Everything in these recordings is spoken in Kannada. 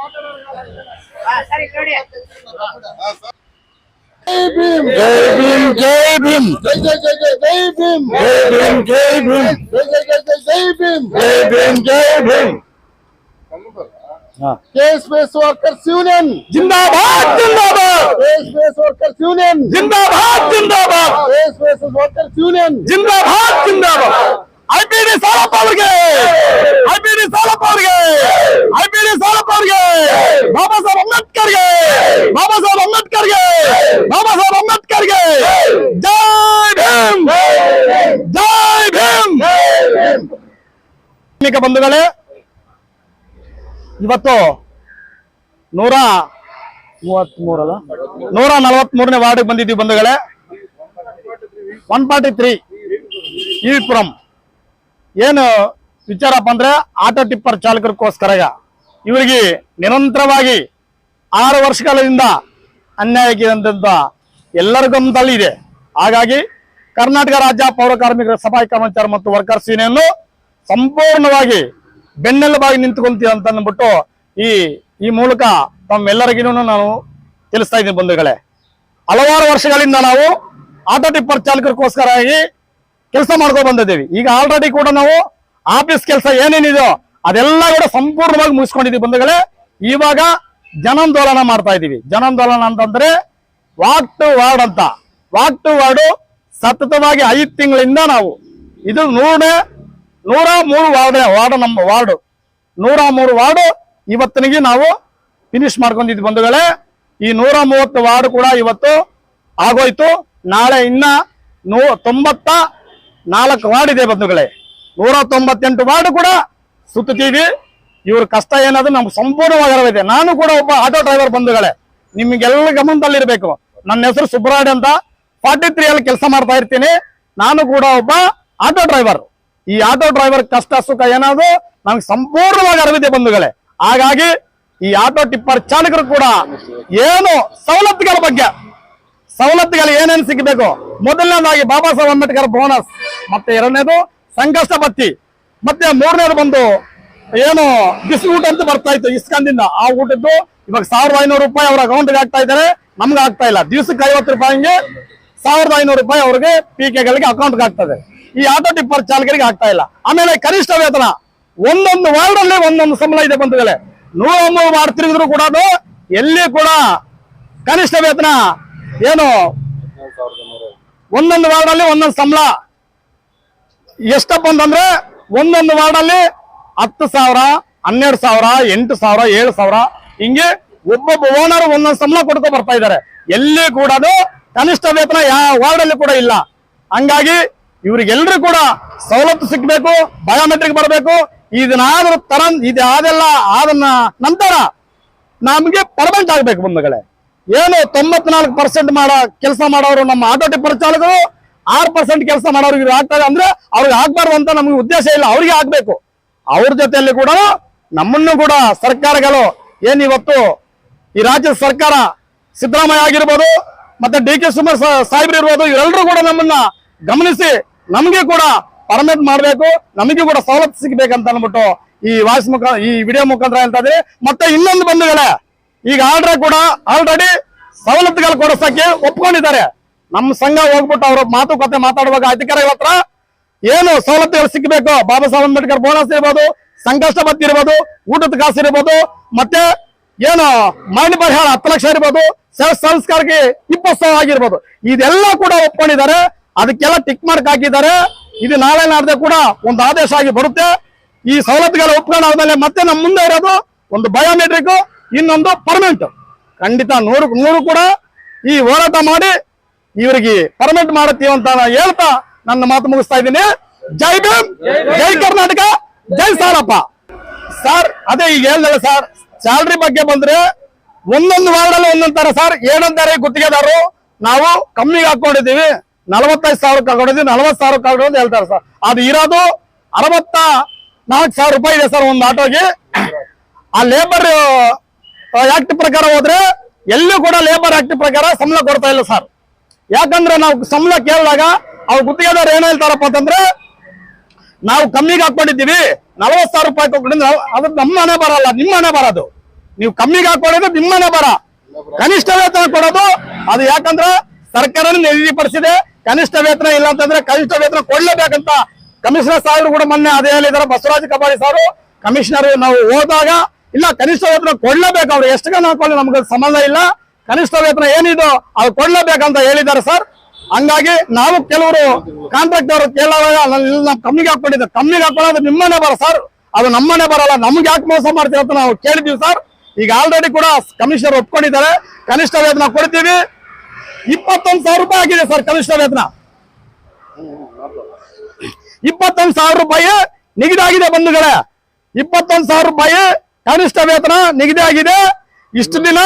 जय भीम जय जय जय जय जय भीम जय भीम जय भीम जय जय जय जय भीम जय Bhim case base workers union जिंदाबाद जिंदाबाद केस बेस वर्कर्स यूनियन जिंदाबाद जिंदाबाद केस बेस वर्कर्स यूनियन जिंदाबाद जिंदाबाद IPD ಸಾಲಪ್ಪ ಅವರಿಗೆ IPD ಸಾಲಪ್ಪ ಅವರಿಗೆ IPD ಸಾಲಪ್ಪ ಅವರಿಗೆ ಬಾಬಾ ಸಾಹೇಬ್ ಅಂಬೇಡ್ಕರ್ಗೆ ಬಾಬಾ ಸಾಹೇಬ್ ಅಂಬೇಡ್ಕರ್ಗೆ ಬಾಬಾ ಸಾಹೇಬ್ ಅಂಬೇಡ್ಕರ್ಗೆ ಜೈ ಭೀಮ್ ಜೈ ಭೀಮ್ ಬಂಧುಗಳೇ, ಇವತ್ತು 143ನೇ ವಾರ್ಡ್ಗೆ ಬಂದಿದ್ದೀವಿ ಬಂಧುಗಳೇ. 143 ಇವಿಪುರಂ ಏನು ವಿಚಾರಪ್ಪ ಅಂದ್ರೆ ಆಟೋ ಟಿಪ್ಪರ್ ಚಾಲಕರಿಗೋಸ್ಕರ ಇವರಿಗೆ ನಿರಂತರವಾಗಿ 6 ವರ್ಷಗಳಿಂದ ಅನ್ಯಾಯಕ್ಕಿದಂತ ಎಲ್ಲರ ಗಮನದಲ್ಲಿ ಇದೆ. ಹಾಗಾಗಿ ಕರ್ನಾಟಕ ರಾಜ್ಯ ಪೌರ ಕಾರ್ಮಿಕರ ಸಫಾಯಿ ಕರ್ಮಚಾರಿ ಮತ್ತು ವರ್ಕರ್ಸ್ ಯೂನಿಯನ್ ಸಂಪೂರ್ಣವಾಗಿ ಬೆನ್ನೆಲುಬಾಗಿ ನಿಂತುಕೊಂತೀವಿ ಅಂತ ಅಂದ್ಬಿಟ್ಟು ಈ ಮೂಲಕ ತಮ್ಮೆಲ್ಲರಿಗೂ ನಾನು ತಿಳಿಸ್ತಾ ಇದ್ದೀನಿ ಬಂಧುಗಳೇ. ಹಲವಾರು ವರ್ಷಗಳಿಂದ ನಾವು ಆಟೋ ಟಿಪ್ಪರ್ ಚಾಲಕರಿಗೋಸ್ಕರ ಕೆಲಸ ಮಾಡ್ಕೊಂಡು ಬಂದಿದ್ದೀವಿ. ಈಗ ಆಲ್ರೆಡಿ ಕೂಡ ನಾವು ಆಫೀಸ್ ಕೆಲಸ ಏನೇನಿದೆಯೋ ಅದೆಲ್ಲ ಕೂಡ ಸಂಪೂರ್ಣವಾಗಿ ಮುಗಿಸ್ಕೊಂಡಿದ್ದೀವಿ ಬಂಧುಗಳೇ. ಇವಾಗ ಜನಾಂದೋಲನ ಮಾಡ್ತಾ ಇದ್ದೀವಿ. ಜನಾಂದೋಲನ ಅಂತಂದ್ರೆ ವಾಕ್ ಟು ವಾರ್ಡ್ ಅಂತ. ವಾಕ್ ಟು ವಾರ್ಡ್ ಸತತವಾಗಿ 5 ತಿಂಗಳಿಂದ ನಾವು ಇದು 103 ವಾರ್ಡ್ ನಮ್ಮ ವಾರ್ಡ್ 103 ವಾರ್ಡ್ ಇವತ್ತಿನಿಗೆ ನಾವು ಫಿನಿಶ್ ಮಾಡ್ಕೊಂಡಿದ್ವಿ ಬಂಧುಗಳೇ. ಈ 130 ವಾರ್ಡ್ ಕೂಡ ಇವತ್ತು ಆಗೋಯ್ತು. ನಾಳೆ ಇನ್ನ 94 ವಾರ್ಡ್ ಇದೆ ಬಂಧುಗಳೇ. 198 ವಾರ್ಡ್ ಕೂಡ ಸುತ್ತೀವಿ. ಇವ್ರ ಕಷ್ಟ ಏನಾದ್ರು ನಮ್ಗೆ ಸಂಪೂರ್ಣವಾಗಿ ಅರಿವಿದೆ. ನಾನು ಕೂಡ ಒಬ್ಬ ಆಟೋ ಡ್ರೈವರ್ ಬಂಧುಗಳೇ, ನಿಮ್ಗೆಲ್ಲ ಗಮನದಲ್ಲಿರ್ಬೇಕು. ನನ್ನ ಹೆಸರು ಸುಬ್ರಾಡ್ ಅಂತ 43 ಅಲ್ಲಿ ಕೆಲಸ ಮಾಡ್ತಾ ಇರ್ತೀನಿ. ನಾನು ಕೂಡ ಒಬ್ಬ ಆಟೋ ಡ್ರೈವರ್. ಈ ಆಟೋ ಡ್ರೈವರ್ ಕಷ್ಟ ಸುಖ ಏನಾದ್ರು ನಮ್ಗೆ ಸಂಪೂರ್ಣವಾಗಿ ಅರಿವಿದೆ ಬಂಧುಗಳೇ. ಹಾಗಾಗಿ ಈ ಆಟೋ ಟಿಪ್ಪರ್ ಚಾಲಕರು ಕೂಡ ಏನು ಸವಲತ್ತುಗಳ ಬಗ್ಗೆ ಸವಲತ್ತುಗಳು ಏನೇನು ಸಿಗಬೇಕು, ಮೊದಲನೇದಾಗಿ ಬಾಬಾ ಸಾಹೇಬ್ ಅಂಬೇಡ್ಕರ್ ಬೋನಸ್, ಮತ್ತೆ ಎರಡನೇದು ಸಂಕಷ್ಟ ಭತ್ತಿ, ಮತ್ತೆ ಮೂರನೇದು ಬಂದು ಏನು ಬಿಸಿ ಊಟ ಅಂತ ಬರ್ತಾ ಇತ್ತು ಇಸ್ಕಾನ್ದಿಂದ. ಆ ಊಟದ್ದು ಇವಾಗ 1500 ರೂಪಾಯಿ ಅವ್ರ ಅಕೌಂಟ್ಗೆ ಆಗ್ತಾ ಇದ್ದಾರೆ, ನಮ್ಗೆ ಆಗ್ತಾ ಇಲ್ಲ. ದಿವಸಕ್ಕೆ 50 ರೂಪಾಯಿಗೆ 1500 ರೂಪಾಯಿ ಅವ್ರಿಗೆ PK-ಗಳಿಗೆ ಅಕೌಂಟ್ಗೆ ಆಗ್ತದೆ. ಈ ಆಟೋ ಟಿಪ್ಪರ್ ಚಾಲಕರಿಗೆ ಆಗ್ತಾ ಇಲ್ಲ. ಆಮೇಲೆ ಕನಿಷ್ಠ ವೇತನ ಒಂದೊಂದು ವಾರ್ಡ್ ಅಲ್ಲಿ ಒಂದೊಂದು ಸಂಬಳ ಇದೆ ಬಂಧುಗಳೇ. 103 ವಾರ್ಡ್ ತಿರುಗಿದ್ರು ಕೂಡ ಎಲ್ಲಿ ಕೂಡ ಕನಿಷ್ಠ ವೇತನ ಏನು ಒಂದೊಂದು ವಾರ್ಡ್ ಅಲ್ಲಿ ಒಂದೊಂದು ಸಂಬಳ ಎಷ್ಟಪ್ಪ ಅಂತಂದ್ರೆ ಒಂದೊಂದು ವಾರ್ಡ್ ಅಲ್ಲಿ 10,000, 12,000, 8,000, 7,000 ಹಿಂಗೆ ಒಬ್ಬೊಬ್ಬ ಓನರ್ ಒಂದೊಂದು ಸಂಬಳ ಕೊಡ್ಕೊ ಬರ್ತಾ ಇದ್ದಾರೆ. ಎಲ್ಲಿ ಕೂಡ ಕನಿಷ್ಠ ವೇತನ ಯಾವ ವಾರ್ಡ್ ಅಲ್ಲಿ ಕೂಡ ಇಲ್ಲ. ಹಂಗಾಗಿ ಇವ್ರಿಗೆಲ್ರೂ ಕೂಡ ಸವಲತ್ತು ಸಿಗ್ಬೇಕು, ಬಯೋಮೆಟ್ರಿಕ್ ಬರಬೇಕು. ಇದನ್ನಾದ್ರೂ ಇದೆಲ್ಲ ಆದ ನಂತರ ನಮ್ಗೆ ಪರ್ಮನೆಂಟ್ ಆಗ್ಬೇಕು ಬಂಧುಗಳೇ. ಏನು 94% ಕೆಲಸ ಮಾಡೋರು ನಮ್ಮ ಆಟೋ ಟಿಪ್ಪರ್ ಚಾಲಕರು, 6% ಕೆಲಸ ಮಾಡೋರಿಗೆ ಆಗ್ತಾರೆ ಅಂದ್ರೆ ಅವ್ರಿಗೆ ಆಗ್ಬಾರ್ದು ಅಂತ ನಮ್ಗೆ ಉದ್ದೇಶ ಇಲ್ಲ, ಅವ್ರಿಗೆ ಆಗ್ಬೇಕು. ಅವ್ರ ಜೊತೆಯಲ್ಲಿ ಕೂಡ ನಮ್ಮನ್ನು ಕೂಡ ಸರ್ಕಾರಗಳು ಏನಿವತ್ತು ಈ ರಾಜ್ಯದ ಸರ್ಕಾರ ಸಿದ್ದರಾಮಯ್ಯ ಆಗಿರ್ಬೋದು, ಮತ್ತೆ DK ಶಿವಕುಮಾರ್ ಸಾಹೇಬ್ರು ಇರ್ಬೋದು, ಇವರೆಲ್ಲರೂ ಕೂಡ ನಮ್ಮನ್ನ ಗಮನಿಸಿ ನಮಗೆ ಕೂಡ ಪರ್ಮನೆಂಟ್ ಮಾಡ್ಬೇಕು, ನಮಗೆ ಕೂಡ ಸವಲತ್ತು ಸಿಗ್ಬೇಕಂತ ಅಂದ್ಬಿಟ್ಟು ಈ ವಿಡಿಯೋ ಮುಖಾಂತರ ಹೇಳ್ತಾ ಇದ್ರಿ. ಮತ್ತೆ ಇನ್ನೊಂದು ಬಂಧುಗಳೇ, ಈಗ ಆಲ್ರೆಡಿ ಸವಲತ್ತುಗಳು ಕೊಡಿಸಕ್ಕೆ ಒಪ್ಕೊಂಡಿದ್ದಾರೆ. ನಮ್ಮ ಸಂಘ ಹೋಗ್ಬಿಟ್ಟು ಅವ್ರ ಮಾತುಕತೆ ಮಾತಾಡುವಾಗ ಅಧಿಕಾರಿಗಳ ಹತ್ರ ಏನು ಸವಲತ್ತುಗಳು ಸಿಗ್ಬೇಕು, ಬಾಬಾ ಸಾಹೇಬ್ ಅಂಬೇಡ್ಕರ್ ಬೋನಸ್ ಇರ್ಬೋದು, ಸಂಕಷ್ಟ ಭತ್ಯೆ ಇರ್ಬೋದು, ಊಟದ ಕಾಸು ಇರ್ಬೋದು, ಮತ್ತೆ ಏನು ಮರಣ ಪರಿಹಾರ 10 ಲಕ್ಷ ಇರ್ಬೋದು, ಸಂಸ್ಕಾರಕ್ಕೆ 20,000 ಆಗಿರ್ಬೋದು, ಇದೆಲ್ಲ ಕೂಡ ಒಪ್ಕೊಂಡಿದ್ದಾರೆ. ಅದಕ್ಕೆಲ್ಲ ಟಿಕ್ ಮಾರ್ಕ್ ಹಾಕಿದ್ದಾರೆ. ಇದು ನಾಳೆ ನಾಡ್ದೆ ಕೂಡ ಒಂದು ಆದೇಶ ಆಗಿ ಬರುತ್ತೆ. ಈ ಸವಲತ್ತುಗಳು ಒಪ್ಕೊಂಡಾದ್ಮೇಲೆ ಮತ್ತೆ ನಮ್ಮ ಮುಂದೆ ಇರೋದು ಒಂದು ಬಯೋಮೆಟ್ರಿಕ್, ಇನ್ನೊಂದು ಪರ್ಮನೆಂಟ್. ಖಂಡಿತ 100 ಕೂಡ ಈ ಹೋರಾಟ ಮಾಡಿ ಇವರಿಗೆ ಪರ್ಮನೆಂಟ್ ಮಾಡುತ್ತೀವಿ ಅಂತ ಹೇಳ್ತಾ ನನ್ನ ಮಾತು ಮುಗಿಸ್ತಾ ಇದ್ದೀನಿ. ಜೈ ಭೀಮ್, ಜೈ ಕರ್ನಾಟಕ, ಜೈ ಸಾರಪ್ಪ. ಸರ್ ಅದೇ ಈಗ ಹೇಳಿದಲ್ಲ ಸರ್, ಸ್ಯಾಲ್ರಿ ಬಗ್ಗೆ ಬಂದ್ರೆ ಒಂದೊಂದು ವಾರ್ಡ್ ಅಲ್ಲಿ ಒಂದೊಂದು ತರ ಸರ್. ಏನಂತಾರೆ ಗುತ್ತಿಗೆದಾರರು, ನಾವು ಕಮ್ಮಿಗೆ ಹಾಕೊಂಡಿದ್ದೀವಿ, 45,000 ಹಾಕೊಂಡಿದ್ದೀವಿ, 40,000 ಹಾಕೊಂಡು ಹೇಳ್ತಾರೆ ಸರ್. ಅದು ಇರೋದು 64,000 ರೂಪಾಯಿ ಇದೆ ಸರ್ ಒಂದು ಆಟೋಗೆ. ಆ ಲೇಬರ್ ಆಕ್ಟ್ ಪ್ರಕಾರ ಹೋದ್ರೆ ಎಲ್ಲೂ ಕೂಡ ಲೇಬರ್ ಆಕ್ಟ್ ಪ್ರಕಾರ ಸಂಬಳ ಕೊಡ್ತಾ ಇಲ್ಲ ಸರ್. ಯಾಕಂದ್ರೆ ನಾವು ಸಂಬಳ ಕೇಳಿದಾಗ ಅವ್ರು ಗುತ್ತಿಗೆದಾರರು ಏನ್ ಹೇಳ್ತಾರಪ್ಪ ಅಂತಂದ್ರೆ, ನಾವು ಕಮ್ಮಿಗೆ ಹಾಕೊಂಡಿದ್ದೀವಿ, 40,000 ರೂಪಾಯಿ ತಗೊಂಡಿದ್ರೆ ಅದು ನಮ್ಮ ಮನೆ ಬರಲ್ಲ, ನಿಮ್ಮ ಮನೆ ಬರೋದು. ನೀವು ಕಮ್ಮಿಗೆ ಹಾಕೊಳ್ಳೋದು ನಿಮ್ಮನೆ ಬರ. ಕನಿಷ್ಠ ವೇತನ ಕೊಡೋದು ಅದು ಯಾಕಂದ್ರೆ ಸರ್ಕಾರನೇ ನಿಗದಿಪಡಿಸಿದೆ. ಕನಿಷ್ಠ ವೇತನ ಇಲ್ಲ ಅಂತಂದ್ರೆ ಕನಿಷ್ಠ ವೇತನ ಕೊಡ್ಲೇಬೇಕಂತ ಕಮಿಷನರ್ ಸಾಹೇಬರು ಕೂಡ ಮೊನ್ನೆ ಅದೇ ಹೇಳಿದಾರೆ. ಬಸವರಾಜ ಕಬಾಡಿ ಸಾರು ಕಮಿಷನರ್ ನಾವು ಹೋದಾಗ ಇಲ್ಲ ಕನಿಷ್ಠ ವೇತನ ಕೊಡ್ಲೇಬೇಕು, ಅವ್ರು ಎಷ್ಟು ಗಣ ಹಾಕೊಳ್ಳಿ ನಮ್ಗೆ ಸಂಬಂಧ ಇಲ್ಲ, ಕನಿಷ್ಠ ವೇತನ ಏನಿದೋ ಅದು ಕೊಡ್ಲೇಬೇಕಂತ ಹೇಳಿದ್ದಾರೆ ಸರ್. ಹಂಗಾಗಿ ನಾವು ಕೆಲವರು ಕಾಂಟ್ರಾಕ್ಟ್ ಅವರು ಕೇಳುವಾಗ ನಾವು ಕಮ್ಮಿಗೆ ಹಾಕೊಂಡಿದ್ದೆ. ಕಮ್ಮಿಗೆ ಹಾಕೊಳ್ಳೋದು ನಿಮ್ಮನೆ ಬರ ಸರ್, ಅದು ನಮ್ಮನೆ ಬರಲ್ಲ. ನಮ್ಗೆ ಯಾಕೆ ಮೋಸ ಮಾಡ್ತೀವಿ ಅಂತ ನಾವು ಕೇಳಿದ್ವಿ ಸರ್. ಈಗ ಆಲ್ರೆಡಿ ಕೂಡ ಕಮಿಷನರ್ ಒಪ್ಕೊಂಡಿದ್ದಾರೆ, ಕನಿಷ್ಠ ವೇತನ ಕೊಡ್ತೀವಿ. 21,000 ರೂಪಾಯಿ ಆಗಿದೆ ಸರ್ ಕನಿಷ್ಠ ವೇತನ. 21,000 ರೂಪಾಯಿ ನಿಗದಿ ಆಗಿದೆ ಬಂಧುಗಳೇ. 21,000 ರೂಪಾಯಿ ಕನಿಷ್ಠ ವೇತನ ನಿಗದಿ ಆಗಿದೆ. ಇಷ್ಟು ದಿನ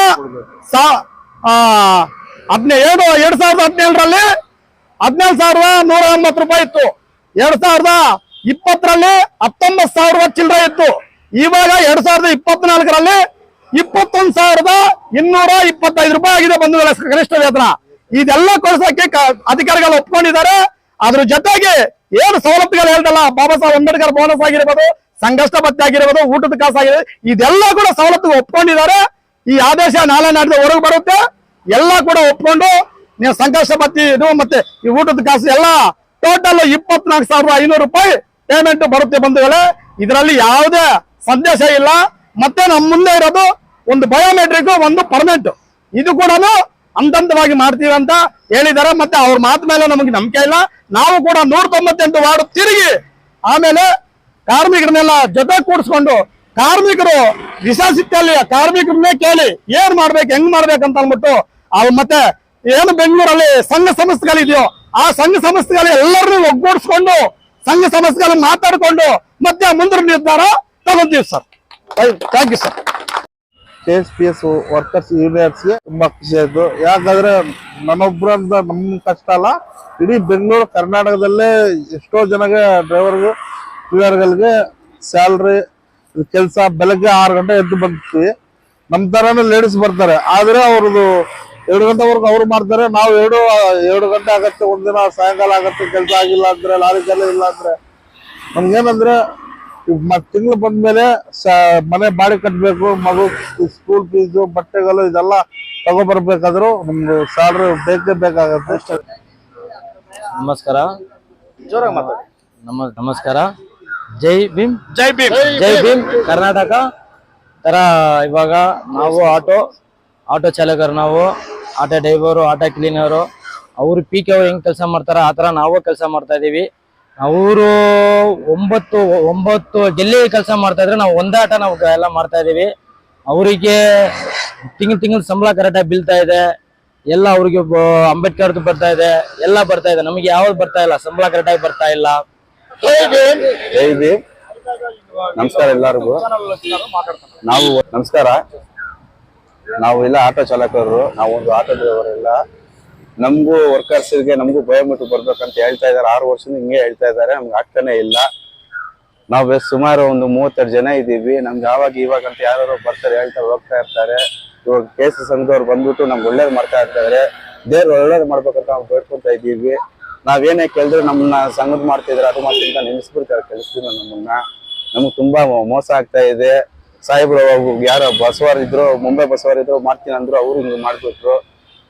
2017ರಲ್ಲಿ 17,180 ರೂಪಾಯಿ ಇತ್ತು. 2020ರಲ್ಲಿ 19,000 ಚಿಲ್ಲರೆ ಇತ್ತು. ಇವಾಗ 2024ರಲ್ಲಿ 21,225 ರೂಪಾಯಿ ಆಗಿದೆ ಬಂಧುಗಳ ಕನಿಷ್ಠ ವೇತನ. ಇದೆಲ್ಲ ಕೊಡಿಸೋಕೆ ಅಧಿಕಾರಿಗಳು ಒಪ್ಕೊಂಡಿದ್ದಾರೆ. ಅದ್ರ ಜೊತೆಗೆ ಏನು ಸವಲತ್ತುಗಳು ಹೇಳ್ದಲ್ಲ, ಬಾಬಾ ಸಾಹೇಬ್ ಅಂಬೇಡ್ಕರ್ ಬೋನಸ್ ಆಗಿರ್ಬೋದು, ಸಂಕಷ್ಟ ಭತ್ಯೆ ಆಗಿರ್ಬೋದು, ಊಟದ ಕಾಸು ಆಗಿರ್ಬೋದು, ಇದೆಲ್ಲ ಕೂಡ ಸವಲತ್ತು ಒಪ್ಕೊಂಡಿದ್ದಾರೆ. ಈ ಆದೇಶ ನಾಳೆ ನಾಡಿದ ಹೊರಗೆ ಬರುತ್ತೆ. ಎಲ್ಲ ಕೂಡ ಒಪ್ಕೊಂಡು ನೀವು ಸಂಕಷ್ಟ ಭತ್ಯೆ ಇದು ಮತ್ತೆ ಈ ಊಟದ ಕಾಸು ಎಲ್ಲ ಟೋಟಲ್ 24,500 ರೂಪಾಯಿ ಪೇಮೆಂಟ್ ಬರುತ್ತೆ ಬಂಧುಗಳೇ. ಇದರಲ್ಲಿ ಯಾವುದೇ ಸಂದೇಶ ಇಲ್ಲ. ಮತ್ತೆ ನಮ್ಮ ಮುಂದೆ ಇರೋದು ಒಂದು ಬಯೋಮೆಟ್ರಿಕ್, ಒಂದು ಪರ್ಮನೆಂಟ್. ಇದು ಕೂಡ ಹಂತವಾಗಿ ಮಾಡ್ತೀವಿ ಅಂತ ಹೇಳಿದ್ದಾರೆ. ಮತ್ತೆ ಅವ್ರ ಮಾತು ಮೇಲೆ ನಮಗೆ ನಂಬಿಕೆ ಇಲ್ಲ. ನಾವು ಕೂಡ 198 ವಾರ್ಡ್ ತಿರುಗಿ ಆಮೇಲೆ ಕಾರ್ಮಿಕರನ್ನೆಲ್ಲ ಜೊತೆ ಕೂಡಿಸ್ಕೊಂಡು ಕಾರ್ಮಿಕರು ವಿಶಾಸಿತ್ತಲ್ಲಿ ಕಾರ್ಮಿಕರನ್ನೇ ಕೇಳಿ ಏನ್ ಮಾಡ್ಬೇಕು, ಹೆಂಗ್ ಮಾಡ್ಬೇಕಂತ ಅಂದ್ಬಿಟ್ಟು ಅವ್ರು ಮತ್ತೆ ಏನು ಬೆಂಗಳೂರಲ್ಲಿ ಸಂಘ ಸಂಸ್ಥೆಗಳಿದೆಯೋ ಆ ಸಂಘ ಸಂಸ್ಥೆಗಳು ಎಲ್ಲರನ್ನೂ ಒಗ್ಗೂಡಿಸ್ಕೊಂಡು ಸಂಘ ಸಂಸ್ಥೆಗಳು ಮಾತಾಡ್ಕೊಂಡು ಮತ್ತೆ ಮುಂದಿನ ನಿರ್ಧಾರ ತಗೊಂತೀವಿ sir. Thank you sir. KSPS workers ಯೂನಿಯನ್ಸ್ಗೆ ತುಂಬಾ ಖುಷಿ ಆಯ್ತು. ಯಾಕಂದ್ರೆ ನನ್ನೊಬ್ಬರಂತ ನಮ್ ಕಷ್ಟ ಅಲ್ಲ, ಇಡೀ ಬೆಂಗಳೂರು ಕರ್ನಾಟಕದಲ್ಲೇ ಎಷ್ಟೋ ಜನಗೆ ಡ್ರೈವರ್ಗೆ ಕ್ಲೀನರ್ಗಳಿಗೆ ಸ್ಯಾಲ್ರಿ ಕೆಲಸ ಬೆಳಗ್ಗೆ 6 ಗಂಟೆ ಎದ್ದು ಬಂದ್ತೀವಿ. ನಮ್ ತರಾನೇ ಲೇಡೀಸ್ ಬರ್ತಾರೆ, ಆದ್ರೆ ಅವ್ರದ್ದು 2 ಗಂಟೆವರೆಗೂ ಅವ್ರು ಮಾಡ್ತಾರೆ. ನಾವು 2 ಗಂಟೆ ಆಗತ್ತೆ, ಒಂದಿನ ಸಾಯಂಕಾಲ ಆಗತ್ತೆ ಕೆಲಸ ಆಗಿಲ್ಲ ಅಂದ್ರೆ, ಲಾರಿ ಕೆಲಸ ಇಲ್ಲ ಅಂದ್ರೆ ನಮ್ಗೇನಂದ್ರೆ ತಿಂಗಳು ಬಂದ್ಮೇಲೆ ಮನೆ ಬಾಡಿ ಕಟ್ಬೇಕು, ಮಗು ಸ್ಕೂಲ್ ಫೀಸು, ಬಟ್ಟೆಗಳು ಇದೆಲ್ಲ ತಗೊಬರ್ಬೇಕಾದ್ರು ನಮ್ದು ಸ್ಯಾಲ್ರಿ ಬೇಕೇ ಬೇಕಾಗತ್ತೆ. ನಮಸ್ಕಾರ. ಜೋರಾಗಿ ಮಾತಾಡಿ. ನಮಸ್ಕಾರ. ಜೈ ಭೀಮ್. ಜೈ ಭೀಮ್. ಜೈ ಭೀಮ್ ಕರ್ನಾಟಕ. ತರ ಇವಾಗ ನಾವು ಆಟೋ ಚಾಲಕರು, ನಾವು ಆಟೋ ಡ್ರೈವರು, ಆಟೋ ಕ್ಲೀನರು, ಅವರು ಪೀಕ್ ಅವ್ರು ಹೆಂಗ್ ಕೆಲಸ ಮಾಡ್ತಾರ ಆ ತರ ನಾವು ಕೆಲಸ ಮಾಡ್ತಾ ಇದೀವಿ. ಅವರು 9 ಡೆಲ್ಲಿ ಕೆಲಸ ಮಾಡ್ತಾ ಇದ್ರೆ ನಾವು ಒಂದಾಟ ನಾವು ಎಲ್ಲ ಮಾಡ್ತಾ ಇದೀವಿ. ಅವರಿಗೆ ತಿಂಗಳು ಸಂಬಳ ಕರೆಕ್ಟಾಗಿ ಬೀಳ್ತಾ ಇದೆ. ಎಲ್ಲ ಅವ್ರಿಗೆ ಅಂಬೇಡ್ಕರ್ ಬರ್ತಾ ಇದೆ, ಎಲ್ಲ ಬರ್ತಾ ಇದೆ. ನಮಗೆ ಯಾವ್ದು ಬರ್ತಾ ಇಲ್ಲ, ಸಂಬಳ ಕರೆಕ್ಟಾಗಿ ಬರ್ತಾ ಇಲ್ಲ. ಜೈ ಭೀಮ್. ನಮಸ್ಕಾರ ಎಲ್ಲರಿಗೂ. ನಮಸ್ಕಾರ. ನಾವು ಇಲ್ಲ ಆಟೋ ಚಾಲಕರು, ನಾವು ಒಂದು ಆಟೋ ಡ್ರೈವರ್ ಇಲ್ಲ. ನಮಗೂ ವರ್ಕರ್ಸ್ಗೆ ನಮಗೂ ಬಯೋಮೆಟ್ರಿಕ್ ಬರ್ಬೇಕಂತ ಹೇಳ್ತಾ ಇದಾರೆ. 6 ವರ್ಷದಿಂದ ಹಿಂಗೆ ಹೇಳ್ತಾ ಇದಾರೆ, ನಮ್ಗೆ ಆಗ್ತಾನೆ ಇಲ್ಲ. ನಾವು ಸುಮಾರು ಒಂದು 32 ಜನ ಇದೀವಿ. ನಮ್ಗೆ ಇವಾಗ ಅಂತ ಯಾರು ಬರ್ತಾರೆ, ಹೇಳ್ತಾರೆ, ಹೋಗ್ತಾ ಇರ್ತಾರೆ. ಇವಾಗ KS ಸಂಘದವ್ರು ಬಂದ್ಬಿಟ್ಟು ನಮ್ಗೆ ಒಳ್ಳೇದು ಮಾಡ್ತಾ ಇರ್ತಾರೆ. ದೇವ್ರು ಒಳ್ಳೇದು ಮಾಡ್ಬೇಕಂತ ನಾವು ಬೇಡ್ಕೊಂತ ಇದೀವಿ. ನಾವೇನೇ ಕೇಳಿದ್ರೆ ನಮ್ಮನ್ನ ಸಂಘದ ಮಾಡ್ತಿದ್ರೆ ಅದು ಮಾತಿಂದ ನಿಲ್ಲಿಸ್ಬಿಡ್ತಾರೆ ಕೆಲಸದಿಂದ ನಮ್ಮನ್ನ. ನಮ್ಗೆ ತುಂಬಾ ಮೋಸ ಆಗ್ತಾ ಇದೆ. ಸಾಹೇಬ್ರು ಯಾರೋ ಬಸವರಿದ್ರು, ಮುಂಬೈ ಬಸವರಿದ್ರು, ಮಾಡ್ತೀನಿ ಅಂದ್ರು, ಅವ್ರು ಹಿಂಗೆ ಮಾಡ್ಬಿಟ್ರು.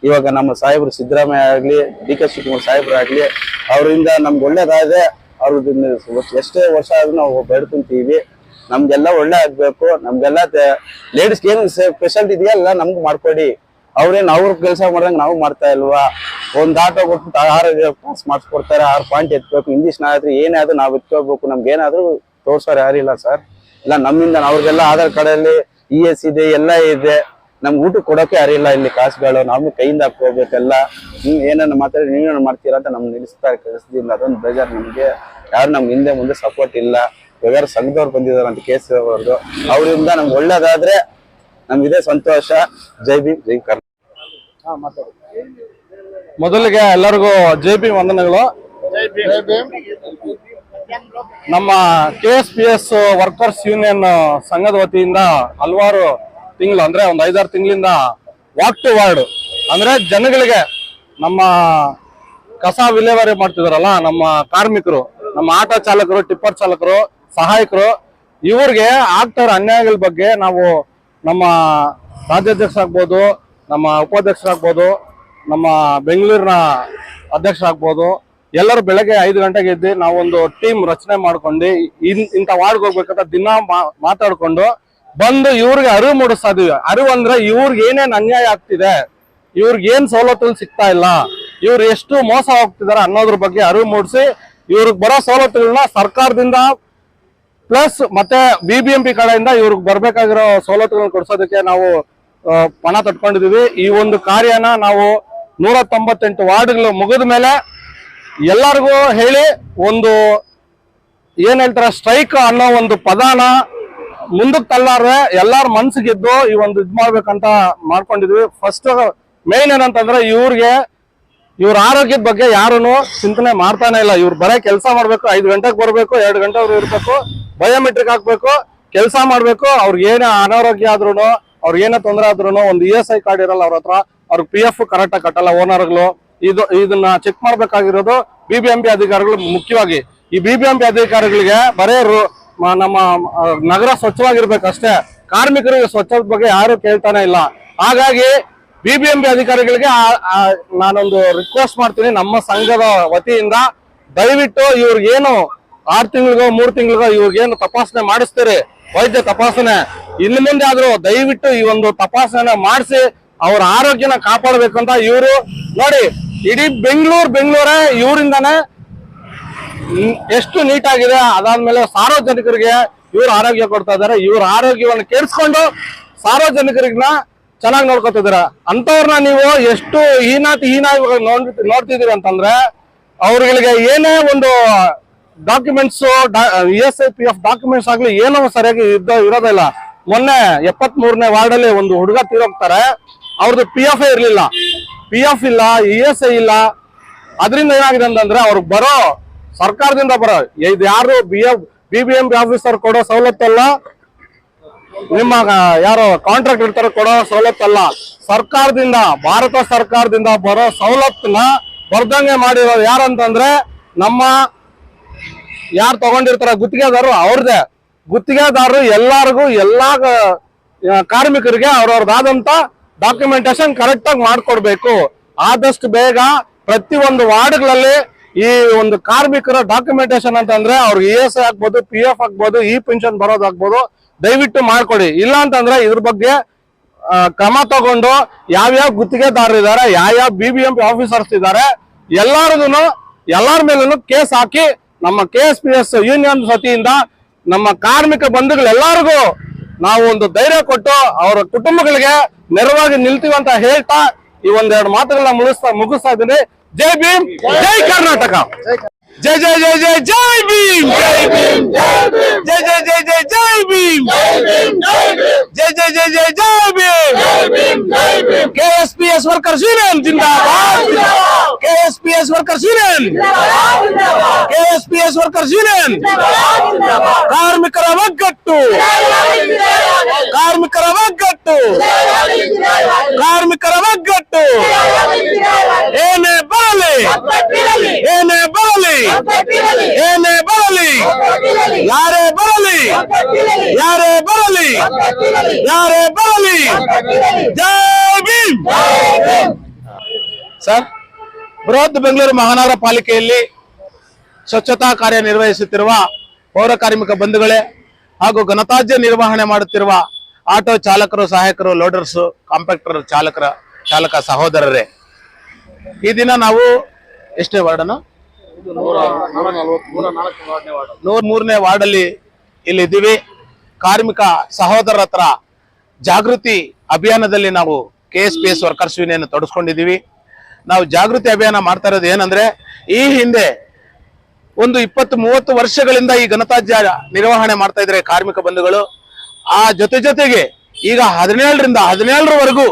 ಇವಾಗ ನಮ್ಮ ಸಾಹೇಬ್ರು ಸಿದ್ದರಾಮಯ್ಯ ಆಗ್ಲಿ, DK ಶಿವಕುಮಾರ್ ಸಾಹೇಬ್ರು ಆಗ್ಲಿ, ಅವರಿಂದ ನಮ್ಗೆ ಒಳ್ಳೇದಾದ್ರೆ ಅವ್ರದ್ದು ಎಷ್ಟೇ ವರ್ಷ ಆದ್ರೂ ನಾವು ಬೇಡ್ಕೊಂತೀವಿ. ನಮ್ಗೆಲ್ಲ ಒಳ್ಳೆ ಆಗ್ಬೇಕು. ನಮ್ಗೆಲ್ಲ ಲೇಡೀಸ್ಗೆ ಏನು ಸ್ಪೆಷಾಲಿಟಿ ಇದೆಯಲ್ಲ ನಮ್ಗೆ ಮಾಡ್ಕೊಡಿ. ಅವ್ರೇನು ಅವ್ರ ಕೆಲಸ ಮಾಡ್ದಂಗೆ ನಾವು ಮಾಡ್ತಾ ಇಲ್ವಾ? ಒಂದ್ ಆಟೋ ಕೊಟ್ಬಿಟ್ಟು 6 ಪಾಸ್ ಮಾಡಿಸ್ಕೊಡ್ತಾರೆ, 6 ಪಾಯಿಂಟ್ ಎತ್ಬೇಕು. ಇಂಗ್ಲೀಷ್ ಆದ್ರೆ ಏನಾದ್ರು ನಾವು ಎತ್ಕೋಬೇಕು. ನಮ್ಗೆ ಏನಾದ್ರು ತೋರ್ಸೋರು ಯಾರಿಲ್ಲ ಸರ್. ಇಲ್ಲ ನಮ್ಮಿಂದ ಅವ್ರಿಗೆಲ್ಲ ಆಧಾರ್ ಕಾರ್ಡ್ ಅಲ್ಲಿ ES ಇದೆ, ಎಲ್ಲ ಇದೆ. ನಮ್ಗೆ ಊಟ ಕೊಡೋಕೆ ಯಾರಿಲ್ಲ ಇಲ್ಲಿ ಕಾಸುಗಳು. ನಾವು ಕೈಯಿಂದ ಹಾಕೋಬೇಕೆಲ್ಲ. ಏನನ್ನ ಮಾತಾಡಿ ನೀವೇನು ಮಾಡ್ತೀರಾ ಅಂತ ನಮ್ಗೆ ನಿಲ್ಲಿಸ್ತಾರೆ ಕೆಲಸದಿಂದ. ಅದೊಂದು ಬೇಜಾರು ನಮ್ಗೆ. ಯಾರು ನಮ್ಗೆ ಹಿಂದೆ ಮುಂದೆ ಸಪೋರ್ಟ್ ಇಲ್ಲ. ಇವಾಗ ಸಂಘದವ್ರು ಬಂದಿದಾರೆ ಅಂತ KS ಅವ್ರದ್ದು. ಅವರಿಂದ ನಮ್ಗೆ ಒಳ್ಳೇದಾದ್ರೆ ನಮ್ಗಿದೆ ಸಂತೋಷ. ಜೈ ಭೀಮ್, ಜೈ ಕರ್ನಾಟಕ. ಮೊದಲಿಗೆ ಎಲ್ಲರಿಗೂ ಜೈ ಭೀಮ್ ವಂದನೆಗಳು. ನಮ್ಮ KSPS ವರ್ಕರ್ಸ್ ಯೂನಿಯನ್ ಸಂಘದ ವತಿಯಿಂದ ಹಲವಾರು ತಿಂಗಳು ಅಂದ್ರೆ ಒಂದು 5-6 ತಿಂಗಳಿಂದ ವಾಕ್ ಟು ವಾರ್ಡ್ ಅಂದ್ರೆ ಜನಗಳಿಗೆ ನಮ್ಮ ಕಸ ವಿಲೇವಾರಿ ಮಾಡ್ತಿದಾರಲ್ಲ ನಮ್ಮ ಕಾರ್ಮಿಕರು, ನಮ್ಮ ಆಟೋ ಚಾಲಕರು, ಟಿಪ್ಪರ್ ಚಾಲಕರು, ಸಹಾಯಕರು, ಇವ್ರಿಗೆ ಆಗ್ತಾ ಇರೋ ಅನ್ಯಾಯಗಳ ಬಗ್ಗೆ ನಾವು ನಮ್ಮ ರಾಜ್ಯಾಧ್ಯಕ್ಷರಾಗ್ಬೋದು, ನಮ್ಮ ಉಪಾಧ್ಯಕ್ಷರಾಗ್ಬೋದು, ನಮ್ಮ ಬೆಂಗಳೂರಿನ ಅಧ್ಯಕ್ಷರಾಗ್ಬೋದು, ಎಲ್ಲರೂ ಬೆಳಗ್ಗೆ 5 ಗಂಟೆಗೆ ಎದ್ದು ನಾವೊಂದು ಟೀಮ್ ರಚನೆ ಮಾಡ್ಕೊಂಡು ಇಂಥ ವಾರ್ಡ್ಗೆ ಹೋಗ್ಬೇಕಂತ ದಿನ ಮಾತಾಡ್ಕೊಂಡು ಬಂದು ಇವ್ರಿಗೆ ಅರಿವು ಮೂಡಿಸ್ತಾ ಇದೀವಿ. ಅರಿವು ಅಂದ್ರೆ ಇವ್ರಿಗೆ ಏನೇನ್ ಅನ್ಯಾಯ ಆಗ್ತಿದೆ, ಇವ್ರಿಗೆ ಏನ್ ಸವಲತ್ತುಗಳು ಸಿಗ್ತಾ ಇಲ್ಲ, ಇವ್ರು ಎಷ್ಟು ಮೋಸ ಹೋಗ್ತಿದಾರೆ ಅನ್ನೋದ್ರ ಬಗ್ಗೆ ಅರಿವು ಮೂಡಿಸಿ ಇವ್ರಿಗೆ ಬರೋ ಸವಲತ್ತುಗಳನ್ನ ಸರ್ಕಾರದಿಂದ ಪ್ಲಸ್ ಮತ್ತೆ BBMP ಕಡೆಯಿಂದ ಇವ್ರಿಗೆ ಬರ್ಬೇಕಾಗಿರೋ ಸವಲತ್ತುಗಳನ್ನ ಕೊಡ್ಸೋದಕ್ಕೆ ನಾವು ಪಣ ತಟ್ಕೊಂಡಿದೀವಿ. ಈ ಒಂದು ಕಾರ್ಯನ ನಾವು 198 ವಾರ್ಡ್ಗಳು ಮುಗಿದ ಮೇಲೆ ಎಲ್ಲರಿಗೂ ಹೇಳಿ ಒಂದು ಏನ್ ಹೇಳ್ತಾರೆ ಸ್ಟ್ರೈಕ್ ಅನ್ನೋ ಒಂದು ಪದಾನ ಮುಂದಕ್ಕೆ ತಳ್ಳಾರೆ ಎಲ್ಲಾರ ಮನ್ಸಿಗೆದ್ದು ಈ ಒಂದು ಇದ್ ಮಾಡ್ಬೇಕಂತ ಮಾಡ್ಕೊಂಡಿದ್ವಿ. ಫಸ್ಟ್ ಮೇನ್ ಏನಂತಂದ್ರೆ ಇವ್ರ ಆರೋಗ್ಯದ ಬಗ್ಗೆ ಯಾರನ್ನು ಚಿಂತನೆ ಮಾಡ್ತಾನೆ ಇಲ್ಲ. ಇವ್ರು ಬರೇ ಕೆಲಸ ಮಾಡ್ಬೇಕು, 5 ಗಂಟೆಗೆ ಬರ್ಬೇಕು, 2 ಗಂಟೆ ಇರ್ಬೇಕು, ಬಯೋಮೆಟ್ರಿಕ್ ಹಾಕ್ಬೇಕು, ಕೆಲಸ ಮಾಡ್ಬೇಕು. ಅವ್ರಿಗೆ ಏನೇ ಅನಾರೋಗ್ಯ ಆದ್ರೂ, ಅವ್ರಿಗೆ ಏನೇ ತೊಂದರೆ ಆದ್ರೂ ಒಂದು ESI ಕಾರ್ಡ್ ಇರಲ್ಲ ಅವ್ರ ಹತ್ರ, ಅವ್ರಿಗೆ PF ಕರೆಕ್ಟ್ ಆಗಿ ಕಟ್ಟಲ್ಲ ಓನರ್ಗಳು. ಇದನ್ನ ಚೆಕ್ ಮಾಡ್ಬೇಕಾಗಿರೋದು BBMP ಅಧಿಕಾರಿಗಳು. ಮುಖ್ಯವಾಗಿ ಈ BBMP ಅಧಿಕಾರಿಗಳಿಗೆ ಬರೇ ನಮ್ಮ ನಗರ ಸ್ವಚ್ಛವಾಗಿರ್ಬೇಕಷ್ಟೇ, ಕಾರ್ಮಿಕರಿಗೆ ಸ್ವಚ್ಛದ ಬಗ್ಗೆ ಯಾರು ಕೇಳ್ತಾನೆ ಇಲ್ಲ. ಹಾಗಾಗಿ BBMP ಅಧಿಕಾರಿಗಳಿಗೆ ನಾನೊಂದು ರಿಕ್ವೆಸ್ಟ್ ಮಾಡ್ತೀನಿ, ನಮ್ಮ ಸಂಘದ ವತಿಯಿಂದ ದಯವಿಟ್ಟು ಇವ್ರಿಗೇನು 6 ತಿಂಗಳಿಗೋ 3 ತಿಂಗಳಿಗೋ ಇವ್ರಿಗೇನು ತಪಾಸಣೆ ಮಾಡಿಸ್ತೀರಿ, ವೈದ್ಯ ತಪಾಸಣೆ, ಇನ್ನು ಮುಂದೆ ಆದ್ರೂ ದಯವಿಟ್ಟು ಈ ಒಂದು ತಪಾಸಣೆ ಮಾಡಿಸಿ ಅವ್ರ ಆರೋಗ್ಯನ ಕಾಪಾಡಬೇಕಂತ ಇವರು ನೋಡಿ. ಇಡೀ ಬೆಂಗಳೂರೇ ಇವರಿಂದಾನೆ ಎಷ್ಟು ನೀಟಾಗಿದೆ. ಅದಾದ್ಮೇಲೆ ಸಾರ್ವಜನಿಕರಿಗೆ ಇವ್ರು ಆರೋಗ್ಯ ಕೊಡ್ತಾ ಇದಾರೆ. ಇವ್ರ ಆರೋಗ್ಯವನ್ನು ಕೆಡಿಸ್ಕೊಂಡು ಸಾರ್ವಜನಿಕರಿಗನ್ನ ಚೆನ್ನಾಗಿ ನೋಡ್ಕೊತಿದಾರ. ಅಂತವ್ರನ್ನ ನೀವು ಎಷ್ಟು ಹೀನಾಗಿ ನೋಡ್ತಿದೀರಿ ಅಂತಂದ್ರೆ ಅವ್ರಿಗೆ ಏನೇ ಒಂದು ಡಾಕ್ಯುಮೆಂಟ್ಸ್ ESI PF ಡಾಕ್ಯುಮೆಂಟ್ಸ್ ಆಗ್ಲಿ ಏನೋ ಸರಿಯಾಗಿ ಇರೋದಿಲ್ಲ. ಮೊನ್ನೆ 73ನೇ ವಾರ್ಡಲ್ಲಿ ಒಂದು ಹುಡುಗ ತೀರೋಗ್ತಾರೆ, ಅವ್ರದ್ದು PF ಇರ್ಲಿಲ್ಲ, PF ಇಲ್ಲ, ESI ಇಲ್ಲ. ಅದರಿಂದ ಏನಾಗಿದೆ ಅಂತಂದ್ರೆ ಅವ್ರಿಗೆ ಬರೋ ಸರ್ಕಾರದಿಂದ ಬರೋ ಇದು ಯಾರು BBMP ಆಫೀಸರ್ ಕೊಡೋ ಸವಲತ್ತಲ್ಲ, ನಿಮ್ಮ ಯಾರು ಕಾಂಟ್ರಾಕ್ಟ್ ಇರ್ತಾರೋ ಕೊಡೋ ಸವಲತ್ತಲ್ಲ, ಸರ್ಕಾರದಿಂದ ಭಾರತ ಸರ್ಕಾರದಿಂದ ಬರೋ ಸವಲತ್ತನ್ನ ಬರ್ದಂಗೆ ಮಾಡಿರೋದು ಯಾರಂತಂದ್ರೆ ನಮ್ಮ ಯಾರು ತಗೊಂಡಿರ್ತಾರ ಗುತ್ತಿಗೆದಾರರು ಅವ್ರದೇ. ಗುತ್ತಿಗೆದಾರರು ಎಲ್ಲಾರ್ಗು ಎಲ್ಲಾ ಕಾರ್ಮಿಕರಿಗೆ ಅವ್ರವ್ರದಾದಂತ ಡಾಕ್ಯುಮೆಂಟೇಶನ್ ಕರೆಕ್ಟ್ ಆಗಿ ಮಾಡ್ಕೊಡ್ಬೇಕು. ಆದಷ್ಟು ಬೇಗ ಪ್ರತಿಯೊಂದು ವಾರ್ಡ್ಗಳಲ್ಲಿ ಈ ಒಂದು ಕಾರ್ಮಿಕರ ಡಾಕ್ಯುಮೆಂಟೇಶನ್ ಅಂತಂದ್ರೆ ಅವ್ರಿಗೆ ESI ಆಗ್ಬೋದು, PF ಆಗ್ಬೋದು, ಪೆನ್ಷನ್ ಬರೋದಾಗ್ಬೋದು, ದಯವಿಟ್ಟು ಮಾಡ್ಕೊಡಿ. ಇಲ್ಲ ಅಂತಂದ್ರೆ ಇದ್ರ ಬಗ್ಗೆ ಕ್ರಮ ತಗೊಂಡು ಯಾವ್ಯಾವ ಗುತ್ತಿಗೆದಾರರು ಇದಾರೆ, ಯಾವ್ಯಾವ BBMP ಆಫೀಸರ್ಸ್ ಇದಾರೆ ಎಲ್ಲಾರ ಮೇಲೂ ಕೇಸ್ ಹಾಕಿ ನಮ್ಮ KSPS ಯೂನಿಯನ್ ವತಿಯಿಂದ ನಮ್ಮ ಕಾರ್ಮಿಕ ಬಂಧುಗಳೆಲ್ಲರಿಗೂ ನಾವು ಒಂದು ಧೈರ್ಯ ಕೊಟ್ಟು ಅವರ ಕುಟುಂಬಗಳಿಗೆ ನೆರವಾಗಿ ನಿಲ್ತೀವಿ ಅಂತ ಹೇಳ್ತಾ ಈ ಒಂದೆರಡು ಮಾತುಗಳನ್ನ ಮುಗಿಸ್ತಾ ಇದ್ದೀನಿ. ಜೈ ಭೀಮ್, ಜೈ ಕರ್ನಾಟಕ. ಜೈ ಜೈ ಜೈ ಜೈ ಜೈ ಭೀಮ್, ಜೈ ಜೈ ಜೈ ಜೈ ಜೈ ಭೀಮ್, ಜೈ ಜೈ ಜೈ ಜೈ ಜೈ ಭೀಮ್. KSPS ವರ್ಕರ್ಸ್ ಯೂನಿಯನ್ ಜಿಂದಾಬಾದ್, KSPS workers union, KSPS workers union. ಕಾರ್ಮಿಕರ ಒಗ್ಗಟ್ಟು, ಕಾರ್ಮಿಕರ ಒಗ್ಗಟ್ಟು, ಕಾರ್ಮಿಕರ ಒಗ್ಗಟ್ಟು. ಏನೇ ಬರಲಿ, ಏನೇ ಬರಲಿ, ಏನೇ ಬರಲಿ, ಯಾರೇ ಬರಲಿ, ಯಾರೇ ಬರಲಿ, ಯಾರೇ ಬರಲಿ. ಜೈ ಭೀಮ್. ಸರ್, ಬೃಹತ್ ಬೆಂಗಳೂರು ಮಹಾನಗರ ಪಾಲಿಕೆಯಲ್ಲಿ ಸ್ವಚ್ಛತಾ ಕಾರ್ಯ ನಿರ್ವಹಿಸುತ್ತಿರುವ ಪೌರ ಕಾರ್ಮಿಕ ಬಂಧುಗಳೇ ಹಾಗೂ ಘನತ್ಯಾಜ್ಯ ನಿರ್ವಹಣೆ ಮಾಡುತ್ತಿರುವ ಆಟೋ ಚಾಲಕರು, ಸಹಾಯಕರು, ಲೋಡರ್ಸ್, ಕಾಂಪ್ಯಾಕ್ಟರ್ ಚಾಲಕ ಸಹೋದರರೇ, ಈ ದಿನ ನಾವು ಎಷ್ಟೇ ವಾರ್ಡನ್ನು 103ನೇ ವಾರ್ಡಲ್ಲಿ ಇಲ್ಲಿ ಇದ್ದೀವಿ. ಕಾರ್ಮಿಕ ಸಹೋದರರ ಹತ್ರ ಜಾಗೃತಿ ಅಭಿಯಾನದಲ್ಲಿ ನಾವು KSPS ವರ್ಕರ್ಸ್ ಯೂನಿಯನ್ ತೊಡಸ್ಕೊಂಡಿದ್ದೀವಿ. ನಾವು ಜಾಗೃತಿ ಅಭಿಯಾನ ಮಾಡ್ತಾ ಇರೋದು ಏನಂದ್ರೆ, ಈ ಹಿಂದೆ ಒಂದು 20-30 ವರ್ಷಗಳಿಂದ ಈ ಘನತ್ಯಾಜ್ಯ ನಿರ್ವಹಣೆ ಮಾಡ್ತಾ ಇದ್ರೆ ಕಾರ್ಮಿಕ ಬಂಧುಗಳು. ಆ ಜೊತೆಗೆ ಈಗ 17ರವರೆಗೂ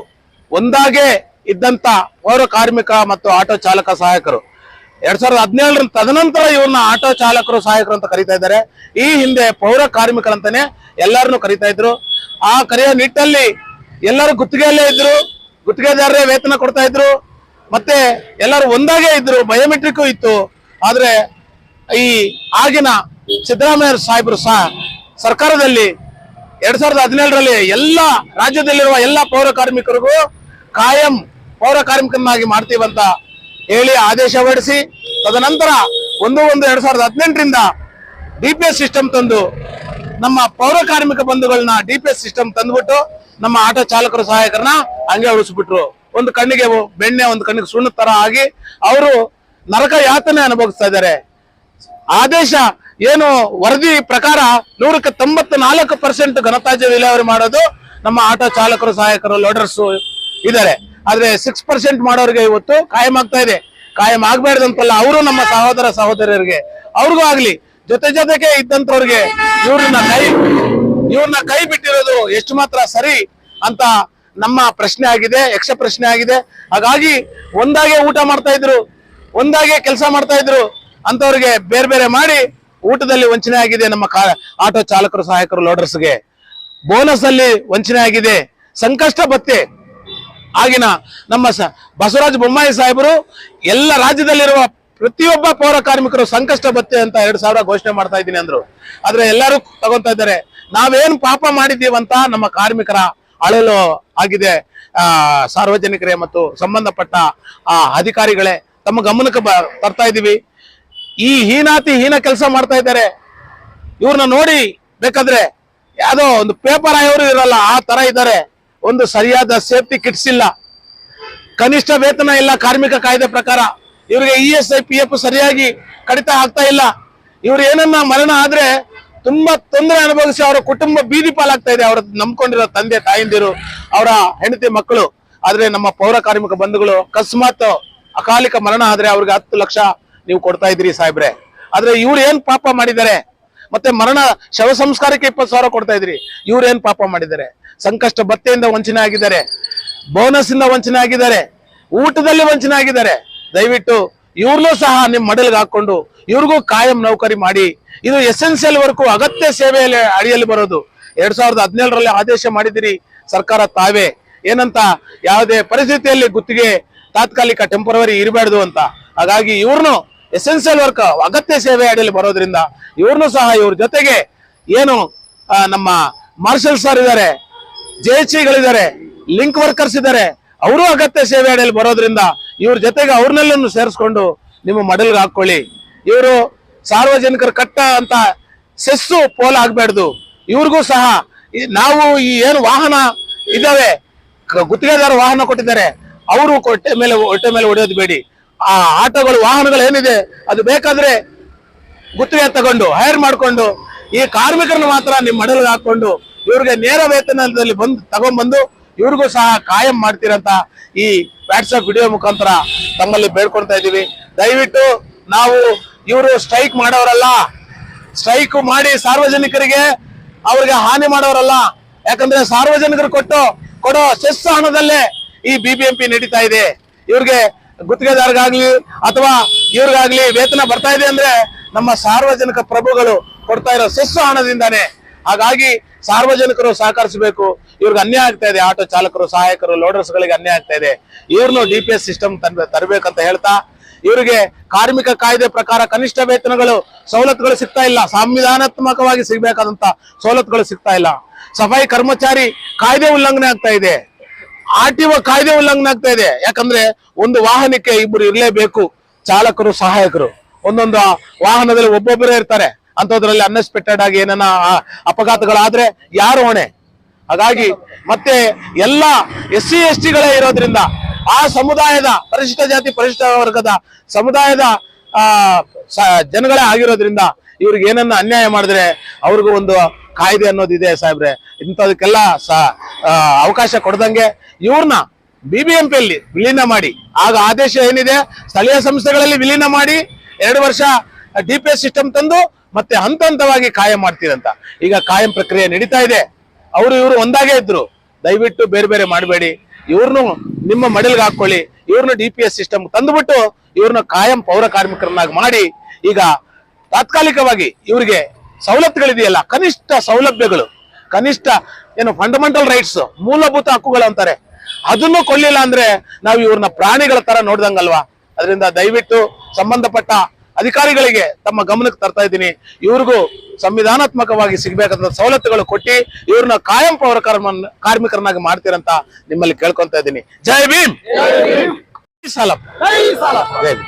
ಒಂದಾಗೆ ಇದ್ದಂತ ಪೌರ ಕಾರ್ಮಿಕ ಮತ್ತು ಆಟೋ ಚಾಲಕ ಸಹಾಯಕರು 2017 ತದನಂತರ ಇವ್ರನ್ನ ಆಟೋ ಚಾಲಕರು ಸಹಾಯಕರು ಅಂತ ಕರೀತಾ ಇದ್ದಾರೆ. ಈ ಹಿಂದೆ ಪೌರ ಕಾರ್ಮಿಕರಂತಾನೆ ಎಲ್ಲರನ್ನು ಕರೀತಾ ಇದ್ರು. ಆ ಕರೆಯ ನಿಟ್ಟಲ್ಲಿ ಎಲ್ಲರೂ ಗುತ್ತಿಗೆಯಲ್ಲೇ ಇದ್ರು, ಗುತ್ತಿಗೆದಾರರೇ ವೇತನ ಕೊಡ್ತಾ ಇದ್ರು, ಮತ್ತೆ ಎಲ್ಲರೂ ಒಂದಾಗೆ ಇದ್ರು, ಬಯೋಮೆಟ್ರಿಕ್ ಇತ್ತು. ಆದ್ರೆ ಈ ಆಗಿನ ಸಿದ್ದರಾಮಯ್ಯ ಸಾಹೇಬರು ಸರ್ಕಾರದಲ್ಲಿ 2017ರಲ್ಲಿ ಎಲ್ಲ ರಾಜ್ಯದಲ್ಲಿರುವ ಎಲ್ಲ ಪೌರ ಕಾರ್ಮಿಕರಿಗೂ ಕಾಯಂ ಪೌರ ಕಾರ್ಮಿಕರನ್ನಾಗಿ ಮಾಡ್ತೀವಂತ ಹೇಳಿ ಆದೇಶ ಹೊರಡಿಸಿ, ತದನಂತರ 1/1/2018ರಿಂದ DPS ಸಿಸ್ಟಮ್ ತಂದು ನಮ್ಮ ಪೌರ ಕಾರ್ಮಿಕ ಬಂಧುಗಳನ್ನ DPS ಸಿಸ್ಟಮ್ ತಂದ್ಬಿಟ್ಟು ನಮ್ಮ ಆಟೋ ಚಾಲಕರು ಸಹಾಯಕರನ್ನ ಹಂಗೆ ಉಳಿಸ್ಬಿಟ್ರು. ಒಂದು ಕಣ್ಣಿಗೆ ಬೆಣ್ಣೆ, ಒಂದು ಕಣ್ಣಿಗೆ ಸುಣ್ಣ ತರ ಆಗಿ ಅವರು ನರಕ ಯಾತನೆ ಅನುಭವಿಸ್ತಾ ಇದ್ದಾರೆ. ಆದೇಶ ಏನು ವರದಿ ಪ್ರಕಾರ 94% ಘನತ್ಯಾಜ್ಯ ವಿಲೇವಾರಿ ಮಾಡೋದು ನಮ್ಮ ಆಟೋ ಚಾಲಕರು ಸಹಾಯಕರು ಲೋಡರ್ಸ್ ಇದ್ದಾರೆ. ಆದ್ರೆ 6% ಮಾಡೋರಿಗೆ ಇವತ್ತು ಕಾಯಂ ಆಗ್ತಾ ಇದೆ. ಕಾಯಂ ಆಗ್ಬೇಡ್ದಂತಲ್ಲ, ಅವರು ನಮ್ಮ ಸಹೋದರ ಸಹೋದರಿಯರಿಗೆ ಅವ್ರಿಗೂ ಆಗ್ಲಿ, ಜೊತೆಗೆ ಇದ್ದಂತವ್ರಿಗೆ ಇವ್ರನ್ನ ಕೈ ಬಿಟ್ಟಿರೋದು ಎಷ್ಟು ಮಾತ್ರ ಸರಿ ಅಂತ ನಮ್ಮ ಪ್ರಶ್ನೆ ಆಗಿದೆ, ಯಕ್ಷ ಪ್ರಶ್ನೆ ಆಗಿದೆ. ಹಾಗಾಗಿ ಒಂದಾಗೆ ಊಟ ಮಾಡ್ತಾ ಇದ್ರು, ಒಂದಾಗೆ ಕೆಲಸ ಮಾಡ್ತಾ ಇದ್ರು ಅಂತವ್ರಿಗೆ ಬೇರೆ ಬೇರೆ ಮಾಡಿ ಊಟದಲ್ಲಿ ವಂಚನೆ ಆಗಿದೆ. ನಮ್ಮ ಆಟೋ ಚಾಲಕರು ಸಹಾಯಕರು ಲೋಡರ್ಸ್ಗೆ ಬೋನಸ್ ಅಲ್ಲಿ ವಂಚನೆ ಆಗಿದೆ. ಸಂಕಷ್ಟ ಭತ್ಯೆ ಆಗಿನ ನಮ್ಮ ಬಸವರಾಜ ಬೊಮ್ಮಾಯಿ ಸಾಹೇಬರು ಎಲ್ಲ ರಾಜ್ಯದಲ್ಲಿರುವ ಪ್ರತಿಯೊಬ್ಬ ಪೌರ ಕಾರ್ಮಿಕರು ಸಂಕಷ್ಟ ಭತ್ಯೆ ಅಂತ 2,000 ಘೋಷಣೆ ಮಾಡ್ತಾ ಇದ್ದೀನಿ ಅಂದ್ರು. ಆದ್ರೆ ಎಲ್ಲರೂ ತಗೊಂತಾ ಇದ್ದಾರೆ. ನಾವೇನ್ ಪಾಪ ಮಾಡಿದ್ದೀವಂತ ನಮ್ಮ ಕಾರ್ಮಿಕರ ಅಳಲು ಆಗಿದೆ. ಸಾರ್ವಜನಿಕರೇ ಮತ್ತು ಸಂಬಂಧಪಟ್ಟ ಅಧಿಕಾರಿಗಳೇ ತಮ್ಮ ಗಮನಕ್ಕೆ ತರ್ತಾ ಇದೀವಿ. ಈ ಹೀನ ಕೆಲಸ ಮಾಡ್ತಾ ಇದ್ದಾರೆ. ಇವ್ರನ್ನ ನೋಡಿ ಬೇಕಾದ್ರೆ ಯಾವ್ದೋ ಒಂದು ಪೇಪರ್ ಆಯೋರು ಇರಲ್ಲ ಆ ತರ ಇದ್ದಾರೆ. ಒಂದು ಸರಿಯಾದ ಸೇಫ್ಟಿ ಕಿಟ್ಸ್ ಇಲ್ಲ, ಕನಿಷ್ಠ ವೇತನ ಇಲ್ಲ ಕಾರ್ಮಿಕ ಕಾಯ್ದೆ ಪ್ರಕಾರ. ಇವ್ರಿಗೆ ESI PF ಸರಿಯಾಗಿ ಕಡಿತ ಆಗ್ತಾ ಇಲ್ಲ. ಇವ್ರು ಏನನ್ನ ಮರಣ ಆದ್ರೆ ತುಂಬಾ ತೊಂದರೆ ಅನುಭವಿಸಿ ಅವರ ಕುಟುಂಬ ಬೀದಿ ಪಾಲಾಗ್ತಾ ಇದೆ. ಅವ್ರ ನಂಬ್ಕೊಂಡಿರೋ ತಂದೆ ತಾಯಿಂದಿರು, ಅವರ ಹೆಂಡತಿ ಮಕ್ಕಳು. ಆದ್ರೆ ನಮ್ಮ ಪೌರ ಕಾರ್ಮಿಕ ಬಂಧುಗಳು ಅಕಸ್ಮಾತ್ ಅಕಾಲಿಕ ಮರಣ ಆದ್ರೆ ಅವ್ರಿಗೆ 10 ಲಕ್ಷ ನೀವು ಕೊಡ್ತಾ ಇದ್ರಿ ಸಾಹೇಬ್ರೆ. ಆದ್ರೆ ಇವ್ರು ಏನ್ ಪಾಪ ಮಾಡಿದ್ದಾರೆ? ಮತ್ತೆ ಮರಣ ಶವ ಸಂಸ್ಕಾರಕ್ಕೆ 20,000 ಕೊಡ್ತಾ ಇದ್ರಿ. ಇವ್ರು ಏನ್ ಪಾಪ ಮಾಡಿದ್ದಾರೆ? ಸಂಕಷ್ಟ ಭತ್ಯೆಯಿಂದ ವಂಚನೆ ಆಗಿದ್ದಾರೆ, ಬೋನಸ್ ಇಂದ ವಂಚನೆ ಆಗಿದ್ದಾರೆ, ಊಟದಲ್ಲಿ ವಂಚನೆ ಆಗಿದ್ದಾರೆ. ದಯವಿಟ್ಟು ಇವ್ರನ್ನೂ ಸಹ ನಿಮ್ ಮಡಲ್ಗೆ ಹಾಕೊಂಡು ಇವ್ರಿಗೂ ಕಾಯಂ ನೌಕರಿ ಮಾಡಿ. ಇದು ಎಸೆನ್ಸಿಯಲ್ ವರ್ಕು, ಅಗತ್ಯ ಸೇವೆಯಲ್ಲಿ ಅಡಿಯಲ್ಲಿ ಬರೋದು. 2017ರಲ್ಲಿ ಆದೇಶ ಮಾಡಿದಿರಿ ಸರ್ಕಾರ ತಾವೇ ಏನಂತ, ಯಾವುದೇ ಪರಿಸ್ಥಿತಿಯಲ್ಲಿ ಗುತ್ತಿಗೆ ತಾತ್ಕಾಲಿಕ ಟೆಂಪರರಿ ಇರಬಾರ್ದು ಅಂತ. ಹಾಗಾಗಿ ಇವ್ರನ್ನು ಎಸೆನ್ಸಿಯಲ್ ವರ್ಕ್ ಅಗತ್ಯ ಸೇವೆ ಅಡಿಯಲ್ಲಿ ಬರೋದ್ರಿಂದ ಇವ್ರನ್ನು ಸಹ ಇವ್ರ ಜೊತೆಗೆ ಏನು ನಮ್ಮ ಮಾರ್ಷಲ್ ಸರ್ ಇದ್ದಾರೆ, JHಗಳಿದ್ದಾರೆ, ಲಿಂಕ್ ವರ್ಕರ್ಸ್ ಇದ್ದಾರೆ, ಅವರು ಅಗತ್ಯ ಸೇವೆ ಅಡಿಯಲ್ಲಿ ಬರೋದ್ರಿಂದ ಇವ್ರ ಜೊತೆಗೆ ಅವ್ರನ್ನೆಲ್ಲನ್ನು ಸೇರಿಸ್ಕೊಂಡು ನಿಮ್ಮ ಮಡಲ್ಗೆ ಹಾಕೊಳ್ಳಿ. ಇವರು ಸಾರ್ವಜನಿಕರ ಕಟ್ಟ ಅಂತ ಸೆಸ್ಸು ಪೋಲ ಆಗ್ಬೇಡ್ದು. ಇವ್ರಿಗೂ ಸಹ ನಾವು ಈ ಏನು ವಾಹನ ಇದಾವೆ, ಗುತ್ತಿಗೆದಾರ ವಾಹನ ಕೊಟ್ಟಿದ್ದಾರೆ, ಅವರು ಹೊಟ್ಟೆ ಮೇಲೆ ಹೊಡೆಯೋದು ಬೇಡಿ. ಆ ಆಟೋಗಳು ವಾಹನಗಳು ಏನಿದೆ ಅದು ಬೇಕಾದ್ರೆ ಗುತ್ತಿಗೆ ತಗೊಂಡು ಹೈರ್ ಮಾಡ್ಕೊಂಡು ಈ ಕಾರ್ಮಿಕರನ್ನು ಮಾತ್ರ ನಿಮ್ಮ ಮಡಲ್ಗೆ ಹಾಕೊಂಡು ಇವ್ರಿಗೆ ನೇರ ವೇತನದಲ್ಲಿ ತಗೊಂಡ್ಬಂದು ಇವ್ರಿಗೂ ಸಹ ಕಾಯಂ ಮಾಡ್ತೀರಂತ ಈ ವಾಟ್ಸ್ಆಪ್ ವಿಡಿಯೋ ಮುಖಾಂತರ ತಮ್ಮಲ್ಲಿ ಬೇಡ್ಕೊಳ್ತಾ ಇದ್ದೀವಿ. ದಯವಿಟ್ಟು ನಾವು ಇವರು ಸ್ಟ್ರೈಕ್ ಮಾಡೋರಲ್ಲ, ಸ್ಟ್ರೈಕ್ ಮಾಡಿ ಸಾರ್ವಜನಿಕರಿಗೆ ಅವ್ರಿಗೆ ಹಾನಿ ಮಾಡೋರಲ್ಲ. ಯಾಕಂದ್ರೆ ಸಾರ್ವಜನಿಕರು ಕೊಡೋ ಸೆಸ್ ಹಣದಲ್ಲೇ ಈ BBMP ನಡೀತಾ ಇದೆ. ಇವ್ರಿಗೆ ಗುತ್ತಿಗೆದಾರಗಾಗ್ಲಿ ಅಥವಾ ಇವ್ರಿಗಾಗ್ಲಿ ವೇತನ ಬರ್ತಾ ಇದೆ ಅಂದ್ರೆ ನಮ್ಮ ಸಾರ್ವಜನಿಕ ಪ್ರಭುಗಳು ಕೊಡ್ತಾ ಇರೋ ಸೆಸ್ ಹಣದಿಂದಾನೆ. ಹಾಗಾಗಿ ಸಾರ್ವಜನಿಕರು ಸಹಕರಿಸಬೇಕು. ಇವ್ರಿಗೆ ಅನ್ಯಾಯ ಆಗ್ತಾ ಇದೆ, ಆಟೋ ಚಾಲಕರು ಸಹಾಯಕರು ಲೋಡರ್ಸ್ ಗಳಿಗೆ ಅನ್ಯಾಯ ಆಗ್ತಾ ಇದೆ. ಇವ್ರನ್ನು DPS ಸಿಸ್ಟಮ್ ತರಬೇಕಂತ ಹೇಳ್ತಾ, ಇವರಿಗೆ ಕಾರ್ಮಿಕ ಕಾಯ್ದೆ ಪ್ರಕಾರ ಕನಿಷ್ಠ ವೇತನಗಳು ಸವಲತ್ತುಗಳು ಸಿಗ್ತಾ ಇಲ್ಲ, ಸಂವಿಧಾನಾತ್ಮಕವಾಗಿ ಸಿಗ್ಬೇಕಾದಂತ ಸವಲತ್ತುಗಳು ಸಿಗ್ತಾ ಇಲ್ಲ. ಸಫಾಯಿ ಕರ್ಮಚಾರಿ ಕಾಯ್ದೆ ಉಲ್ಲಂಘನೆ ಆಗ್ತಾ ಇದೆ, RTO ಕಾಯ್ದೆ ಉಲ್ಲಂಘನೆ ಆಗ್ತಾ ಇದೆ. ಯಾಕಂದ್ರೆ ಒಂದು ವಾಹನಕ್ಕೆ ಇಬ್ಬರು ಇರಲೇಬೇಕು, ಚಾಲಕರು ಸಹಾಯಕರು. ಒಂದೊಂದು ವಾಹನದಲ್ಲಿ ಒಬ್ಬೊಬ್ಬರೇ ಇರ್ತಾರೆ. ಅಂತದ್ರಲ್ಲಿ ಅನ್ಎಕ್ಸ್ಪೆಕ್ಟೆಡ್ ಆಗಿ ಏನನ್ನ ಅಪಘಾತಗಳಾದ್ರೆ ಯಾರು ಹೊಣೆ? ಹಾಗಾಗಿ ಮತ್ತೆ ಎಲ್ಲ SC STಗಳೇ ಇರೋದ್ರಿಂದ ಆ ಸಮುದಾಯದ ಪರಿಶಿಷ್ಟ ಜಾತಿ ಪರಿಶಿಷ್ಟ ವರ್ಗದ ಸಮುದಾಯದ ಜನಗಳೇ ಆಗಿರೋದ್ರಿಂದ ಇವ್ರಿಗೆ ಏನನ್ನ ಅನ್ಯಾಯ ಮಾಡಿದ್ರೆ ಅವ್ರಿಗೂ ಒಂದು ಕಾಯ್ದೆ ಅನ್ನೋದಿದೆ ಸಾಹೇಬ್ರೆ. ಇಂಥದಕ್ಕೆಲ್ಲ ಅವಕಾಶ ಕೊಡದಂಗೆ ಇವ್ರನ್ನ BBMPಯಲ್ಲಿ ವಿಲೀನ ಮಾಡಿ, ಆಗ ಆದೇಶ ಏನಿದೆ ಸ್ಥಳೀಯ ಸಂಸ್ಥೆಗಳಲ್ಲಿ ವಿಲೀನ ಮಾಡಿ 2 ವರ್ಷ DPS ಸಿಸ್ಟಮ್ ತಂದು ಮತ್ತೆ ಹಂತ ಹಂತವಾಗಿ ಕಾಯಂ ಮಾಡ್ತೀರಂತ. ಈಗ ಕಾಯಂ ಪ್ರಕ್ರಿಯೆ ನಡೀತಾ ಇದೆ. ಇವರು ಒಂದಾಗೆ ಇದ್ರು. ದಯವಿಟ್ಟು ಬೇರೆ ಬೇರೆ ಮಾಡಬೇಡಿ. ಇವ್ರನ್ನು ನಿಮ್ಮ ಮಡಲ್ಗೆ ಹಾಕೊಳ್ಳಿ. ಇವ್ರನ್ನ DPS ಸಿಸ್ಟಮ್ ತಂದುಬಿಟ್ಟು ಇವ್ರನ್ನ ಕಾಯಂ ಪೌರ ಕಾರ್ಮಿಕರನ್ನಾಗಿ ಮಾಡಿ, ಈಗ ತಾತ್ಕಾಲಿಕವಾಗಿ ಇವ್ರಿಗೆ ಸವಲತ್ತುಗಳಿದೆಯಲ್ಲ, ಕನಿಷ್ಠ ಸೌಲಭ್ಯಗಳು, ಕನಿಷ್ಠ ಏನು ಫಂಡಮೆಂಟಲ್ ರೈಟ್ಸ್, ಮೂಲಭೂತ ಹಕ್ಕುಗಳು ಅಂತಾರೆ, ಅದನ್ನು ಕೊಡ್ಲಿಲ್ಲ ಅಂದ್ರೆ ನಾವು ಇವ್ರನ್ನ ಪ್ರಾಣಿಗಳ ತರ ನೋಡ್ದಂಗಲ್ವಾ. ಅದರಿಂದ ದಯವಿಟ್ಟು ಸಂಬಂಧಪಟ್ಟ ಅಧಿಕಾರಿಗಳಿಗೆ ತಮ್ಮ ಗಮನಕ್ಕೆ ತರ್ತಾ ಇದ್ದೀನಿ. ಇವ್ರಿಗೂ ಸಂವಿಧಾನಾತ್ಮಕವಾಗಿ ಸಿಗ್ಬೇಕಾದ ಸವಲತ್ತುಗಳು ಕೊಟ್ಟು ಇವ್ರನ್ನ ಕಾಯಂ ಪೌರ ಕಾರ್ಮಿಕರನ್ನಾಗಿ ಮಾಡ್ತೀರಂತ ನಿಮ್ಮಲ್ಲಿ ಕೇಳ್ಕೊಂತ ಇದ್ದೀನಿ. ಜೈ ಭೀಮ್. ಜೈ ಭೀಮ್.